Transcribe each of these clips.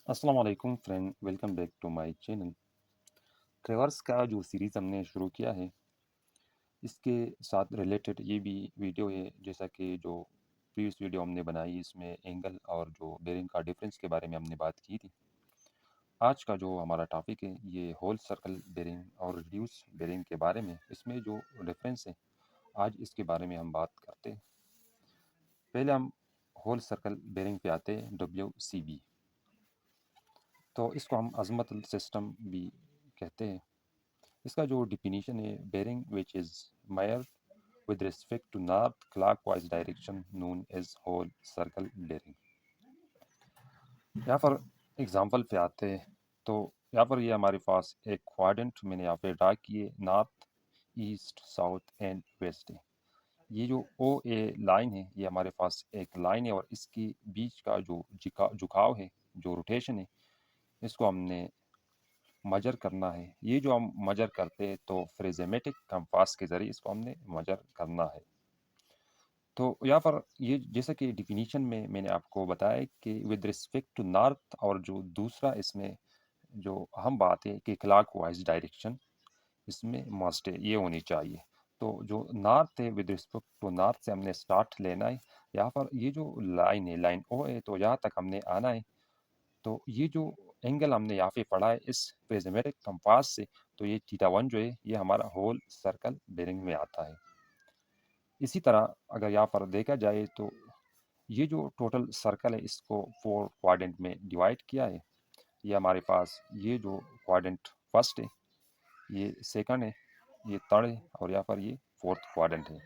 अस्सलाम वालेकुम friend, welcome back to my channel. Traverse का जो सीरीज़ हमने शुरू किया है, इसके साथ रिलेटेड ये भी वीडियो है। जैसा कि जो प्रीवियस वीडियो हमने बनाई, इसमें एंगल और जो बेरिंग का डिफरेंस के बारे में हमने बात की थी। आज का जो हमारा टॉपिक है, ये होल सर्कल बेरिंग और रिड्यूस बेरिंग के बारे में। इसमें जो डिफरेंस है, आज इसके बारे में हम बात करते हैं। पहले हम होल सर्कल बेरिंग पे आते हैं, WCB। तो इसको हम अज़मतल सिस्टम भी कहते हैं। इसका जो डिफिनीशन है, bearing which is measured with respect to north clockwise direction known as whole circle bearing। यहाँ पर एग्जांपल पे आते हैं। तो यहाँ पर ये हमारे पास एक क्वाड्रेंट मैंने यहाँ पे ड्रा किए, north east south and west है। ये जो ओ ए लाइन है, ये हमारे पास एक लाइन है और इसके बीच का जो झुकाव है, जो रोटेशन है, इसको हमने मजर करना है। ये जो हम मजर करते हैं, तो फ्रेजेमेटिक कंपास के ज़रिए इसको हमने मजर करना है। तो यहाँ पर ये जैसा कि डिफिनीशन में मैंने आपको बताया कि विद रिस्पेक्ट टू नॉर्थ, और जो दूसरा इसमें जो अहम बात है कि क्लॉकवाइज डायरेक्शन इसमें मस्ट है, ये होनी चाहिए। तो जो नॉर्थ है, विद रिस्पेक्ट टू नॉर्थ से हमने स्टार्ट लेना है। यहाँ पर ये जो लाइन है, लाइन ओ है, तो यहाँ तक हमने आना है। तो ये जो एंगल हमने यहाँ पे पढ़ा है इस प्रिज्मेटिक कंपास से, तो ये थीटा 1 जो है, ये हमारा होल सर्कल बेरिंग में आता है। इसी तरह अगर यहाँ पर देखा जाए, तो ये जो टोटल सर्कल है, इसको 4 क्वाड्रेंट में डिवाइड किया है। ये हमारे पास ये जो क्वाड्रेंट फर्स्ट है, ये सेकंड है, ये थर्ड है, और यहाँ पर ये फोर्थ क्वाड्रेंट है।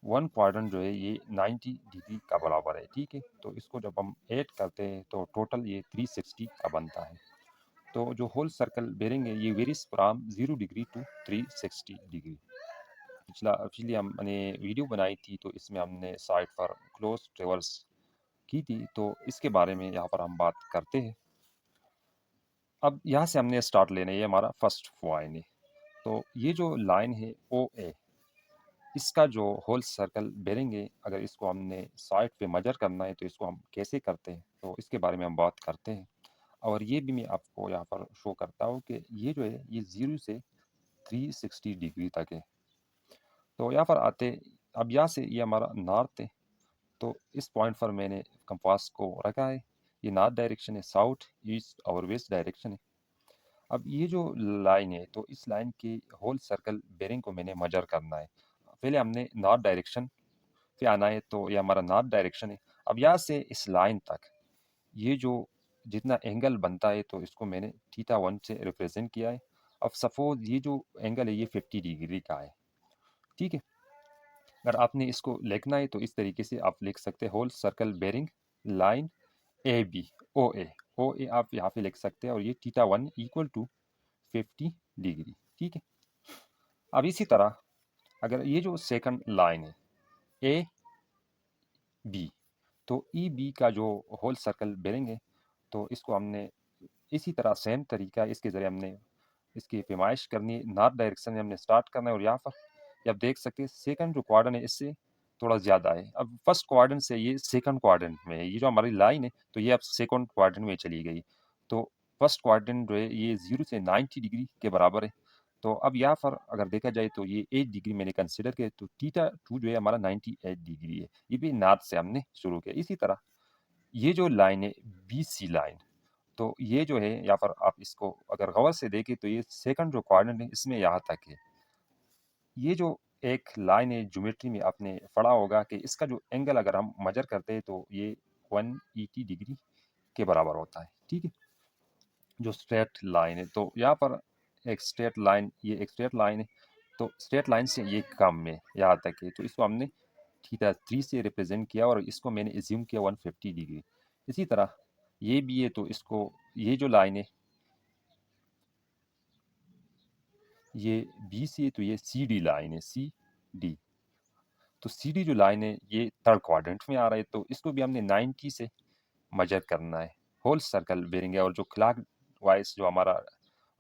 1 क्वाड्रेंट जो है, ये 90 डिग्री का बराबर है। ठीक है, तो इसको जब हम ऐड करते हैं, तो टोटल ये 360 का बनता है। तो जो होल सर्कल बेरिंग है, ये varies from 0 degree to 360 degree. पिछली हमने वीडियो बनाई थी, तो इसमें हमने साइड पर क्लोज ट्रेवर्स की थी, तो इसके बारे में यहाँ पर हम बात करते हैं। अब यहाँ से हमने स्टार्ट लेना है, ये हमारा फर्स्ट पॉइंट है। तो ये जो लाइन है ओ ए, इसका जो होल सर्कल बेरिंग है, अगर इसको हमने साइड पे मेजर करना है, तो इसको हम कैसे करते हैं, तो इसके बारे में हम बात करते हैं। और ये भी मैं आपको यहाँ पर शो करता हूँ कि ये जो है, ये 0 से 360 डिग्री तक है। तो यहाँ पर आते, अब यहाँ से ये हमारा नॉर्थ है, तो इस पॉइंट पर मैंने कंपास को रखा है। ये नॉर्थ डायरेक्शन है, साउथ ईस्ट और वेस्ट डायरेक्शन है। अब ये जो लाइन है, तो इस लाइन के होल सर्कल बेरिंग को मैंने मेजर करना है। पहले हमने नॉर्थ डायरेक्शन पे आना है, तो ये हमारा नॉर्थ डायरेक्शन है। अब यहाँ से इस लाइन तक ये जो जितना एंगल बनता है, तो इसको मैंने थीटा 1 से रिप्रेजेंट किया है। अब सपोज ये जो एंगल है, ये 50 डिग्री का है। ठीक है, अगर आपने इसको लिखना है, तो इस तरीके से आप लिख सकते हैं, whole circle bearing line A B O A आप यहाँ पे लिख सकते हैं, और ये थीटा 1 इक्वल टू 50 डिग्री। ठीक है, अब इसी तरह अगर ये जो सेकंड लाइन है ए बी, तो ई बी का जो होल सर्कल बेरिंग है, तो इसको हमने इसी तरह सेम तरीका इसके ज़रिए हमने इसकी पैमाइश करनी है। नॉर्थ डायरेक्शन में हमने स्टार्ट करना है, और यहाँ पर ये आप देख सकते हैं, सेकंड जो क्वाड्रेंट है, इससे थोड़ा ज़्यादा है। अब फर्स्ट क्वाड्रेंट से ये सेकंड क्वाड्रेंट में है, ये जो हमारी लाइन है, तो ये अब सेकंड क्वाड्रेंट में चली गई। तो फर्स्ट क्वाड्रेंट जो है, ये 0 से 90 डिग्री के बराबर है। तो अब यहाँ पर अगर देखा जाए, तो ये 8 डिग्री मैंने कंसिडर किया, तो थीटा 2 जो है हमारा 98 डिग्री है। ये भी नॉर्थ से हमने शुरू किया। इसी तरह ये जो लाइन है, BC लाइन, तो ये जो है, यहाँ पर आप इसको अगर गौर से देखें, तो ये सेकंड जो क्वाड्रेंट है, इसमें यहाँ तक है। ये जो एक लाइन है, ज्योमेट्री में आपने पढ़ा होगा कि इसका जो एंगल अगर हम मेजर करते हैं, तो ये 180 डिग्री के बराबर होता है। ठीक है, जो स्ट्रेट लाइन है, तो यहाँ पर एक स्ट्रेट लाइन, ये एक स्ट्रेट लाइन है, तो स्ट्रेट लाइन से ये कम में यहाँ तक है, तो इसको हमने थीटा 3 से रिप्रेजेंट किया, और इसको मैंने एज्यूम किया 150 डिग्री। इसी तरह ये भी है, तो इसको ये जो लाइन है, ये BC है, तो ये CD लाइन है, CD। तो CD जो लाइन है, ये थर्ड क्वाड्रेंट में आ रहा है, तो इसको भी हमने 90 से मेजर करना है। होल सर्कल बेरिंग है, और जो क्लॉक वाइज जो हमारा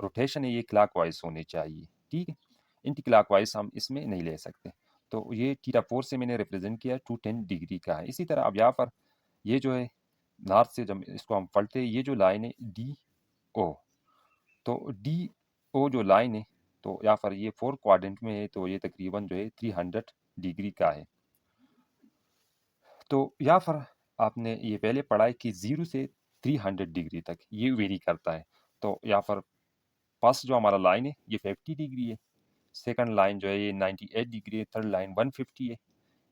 रोटेशन है, ये क्लॉक वाइज होनी चाहिए। ठीक है, एंटी क्लॉक वाइज हम इसमें नहीं ले सकते। तो ये थीटा 4 से मैंने रिप्रेजेंट किया, 210 डिग्री का है। इसी तरह अब यहाँ पर ये जो है, नॉर्थ से जब इसको हम पलटे, ये जो लाइन है डी ओ, तो डी ओ जो लाइन है तो यहाँ पर ये 4 क्वाड्रेंट में है, तो ये तकरीबन जो है 300 डिग्री का है। तो यहाँ पर आपने ये पहले पढ़ा है कि 0 से 300 डिग्री तक ये वेरी करता है। तो यहाँ पर फर्स्ट जो हमारा लाइन है ये 50 डिग्री है, सेकंड लाइन जो है ये 98 डिग्री है, थर्ड लाइन 150 है,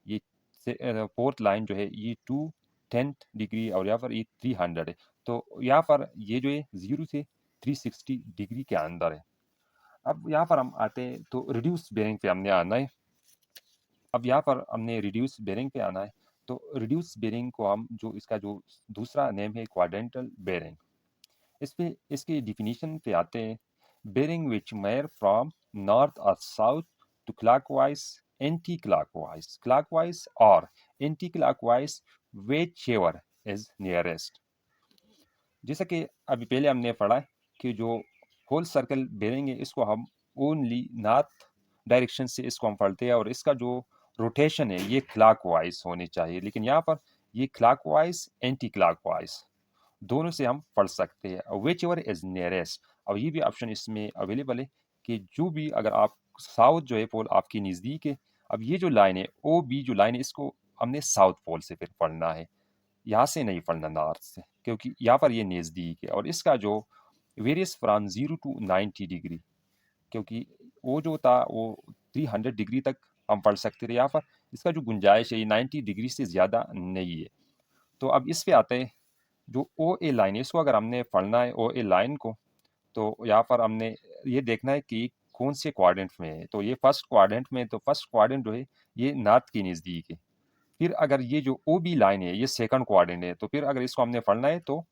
ये फोर्थ लाइन जो है ये 210 डिग्री, और यहाँ पर ये 300 है। तो यहाँ पर ये जो है 0 से 360 डिग्री के अंदर है। अब यहाँ पर हम आते हैं तो रिड्यूस बेरिंग पे हमने आना है। अब यहाँ पर हमने रिड्यूस बेरिंग पे आना है। तो रिड्यूस बेरिंग को हम जो इसका जो दूसरा नेम है क्वाड्रेंटल बेरिंग, इस पे इसकी डिफिनीशन पे आते हैं। Bearing which measure from north और south to clockwise, anti clockwise, clockwise और anti clockwise, whichever is nearest. जैसा कि अभी पहले हमने पढ़ा कि जो होल सर्कल बेरिंग है इसको हम ओनली नॉर्थ डायरेक्शन से इसको हम पढ़ते हैं, और इसका जो रोटेशन है ये क्लॉकवाइज होनी चाहिए। लेकिन यहाँ पर ये क्लॉकवाइज एंटी क्लॉकवाइज दोनों से हम पढ़ सकते हैं, विच एवर इज नियरेस्ट। और ये भी ऑप्शन इसमें अवेलेबल है कि जो भी, अगर आप साउथ जो है पोल आपकी नज़दीक है, अब ये जो लाइन है ओ बी जो लाइन है इसको हमने साउथ पोल से फिर पढ़ना है, यहाँ से नहीं पढ़ना नॉर्थ से, क्योंकि यहाँ पर ये नज़दीक है। और इसका जो वेरियस फ्रॉम 0 टू 90 डिग्री, क्योंकि वो जो था वो 300 डिग्री तक हम पढ़ सकते थे, यहाँ पर इसका जो गुंजाइश है ये 90 डिग्री से ज़्यादा नहीं है। तो अब इस पे आते हैं, जो ओ ए लाइन है इसको अगर हमने पढ़ना है ओ ए लाइन को, तो यहाँ पर हमने ये देखना है कि कौन से क्वाड्रेंट में है। तो ये फर्स्ट क्वाड्रेंट में, तो फर्स्ट क्वाड्रेंट जो है ये नॉर्थ की नज़दीक है। फिर अगर ये जो ओ बी लाइन है ये सेकंड क्वाड्रेंट है, तो फिर अगर इसको हमने पढ़ना है तो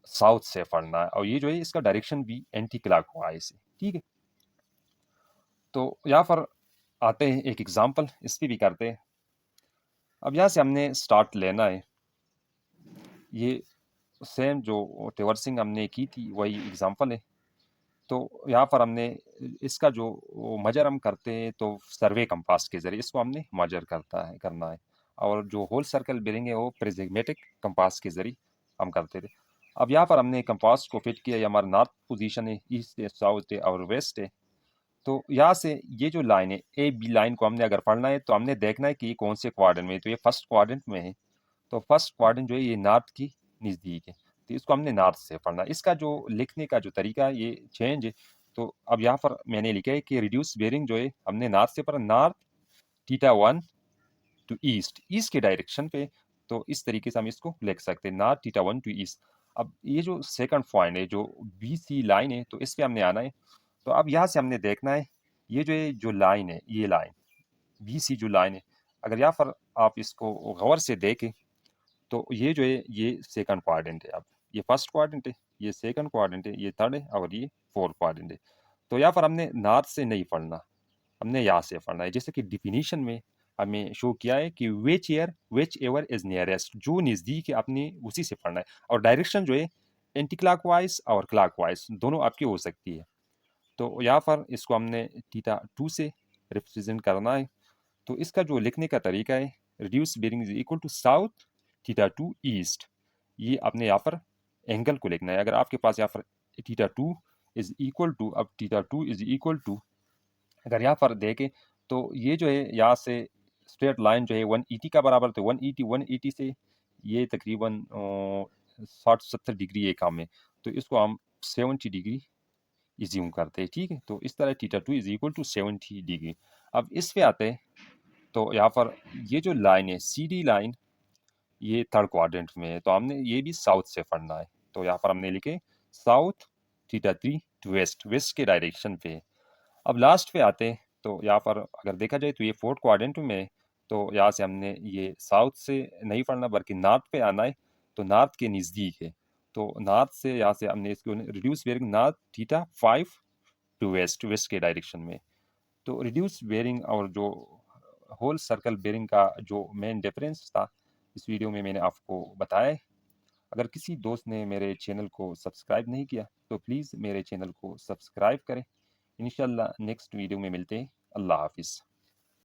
साउथ से पढ़ना है, और ये जो है इसका डायरेक्शन भी एंटी क्लॉकवाइज है। ठीक है, तो यहाँ पर आते हैं एक एग्जाम्पल, इस पे भी करते हैं। अब यहाँ से हमने स्टार्ट लेना है, ये सेम जो रिवर्सिंग हमने की थी वही एग्जाम्पल है। तो यहाँ पर हमने इसका जो मजर हम करते हैं तो सर्वे कंपास के ज़रिए इसको हमने मजर करना है, और जो होल सर्कल बेरिंग है वो प्रिज्मेटिक कंपास के ज़रिए हम करते थे। अब यहाँ पर हमने कंपास को फिट किया, ये हमारा नॉर्थ पोजीशन है, ईस्ट है, साउथ है और वेस्ट है। तो यहाँ से ये जो लाइन है ए बी लाइन को हमने अगर पढ़ना है तो हमने देखना है कि ये कौन से क्वाड्रेंट में है। तो ये फर्स्ट क्वाड्रेंट में है, तो फर्स्ट क्वाड्रेंट जो है ये नॉर्थ की नज़दीक है, तो इसको हमने नॉर्थ से पढ़ना है। इसका जो लिखने का जो तरीका है ये चेंज है। तो अब यहाँ पर मैंने लिखा है कि रिड्यूस बेरिंग जो है हमने नॉर्थ से पढ़ा, north theta 1 to east, east के डायरेक्शन पे। तो इस तरीके से हम इसको लिख सकते हैं, नॉर्थ थीटा 1 टू ईस्ट। अब ये जो सेकंड पॉइंट है जो बी सी लाइन है, तो इस पे हमने आना है। तो अब यहाँ से हमने देखना है ये जो है जो लाइन है, ये लाइन बी सी जो लाइन है, अगर यहाँ पर आप इसको गौर से देखें तो ये जो है ये सेकंड क्वाड्रेंट है। अब ये फर्स्ट क्वाड्रेंट है, ये सेकंड क्वाड्रेंट है, ये थर्ड है और ये फोर्थ क्वाड्रेंट है। तो यहाँ पर हमने नॉर्थ से नहीं पढ़ना, हमने यहाँ से पढ़ना है। जैसे कि डिफिनीशन में हमें शो किया है कि विच एवर इज नियरेस्ट, जो नज़दीक है अपनी उसी से पढ़ना है। और डायरेक्शन जो है एंटी क्लॉकवाइज और क्लॉकवाइज दोनों आपकी हो सकती है। तो यहाँ पर इसको हमने थीटा 2 से रिप्रेजेंट करना है। तो इसका जो लिखने का तरीका है, reduced bearing is equal to south theta 2 east, ये आपने यहाँ पर एंगल को लिखना है। अगर आपके पास यहाँ पर थीटा 2 इज इक्वल टू, अब थीटा 2 इज इक्वल टू, अगर यहाँ पर देखें तो ये जो है यहाँ से स्ट्रेट लाइन जो है 180 का बराबर, तो 180 से ये तकरीबन 60-70 डिग्री एक काम है, तो इसको हम 70 डिग्री इज्यूम करते हैं। ठीक है, तो इस तरह theta 2 is equal to 70 degree. अब इस पे आते हैं, तो यहाँ पर ये जो लाइन है सी डी लाइन, ये थर्ड क्वाड्रेंट में है, तो हमने ये भी साउथ से पढ़ना है। तो यहाँ पर हमने लिखे south theta 3 to west, west के डायरेक्शन पे है। अब लास्ट पे आते हैं, तो यहाँ पर अगर देखा जाए तो ये फोर्थ क्वाड्रेंट में है, तो यहाँ से हमने ये साउथ से नहीं पढ़ना बल्कि नॉर्थ पे आना है। तो नॉर्थ के नज़दीक है, तो नॉर्थ से यहाँ से हमने इसको reduced bearing north theta 5 to west, west के डायरेक्शन में। तो रिड्यूस बेरिंग और जो होल सर्कल बेरिंग का जो मेन डिफरेंस था इस वीडियो में मैंने आपको बताया है। अगर किसी दोस्त ने मेरे चैनल को सब्सक्राइब नहीं किया तो प्लीज़ मेरे चैनल को सब्सक्राइब करें। इंशाल्लाह नेक्स्ट वीडियो में मिलते हैं। अल्लाह हाफिज़।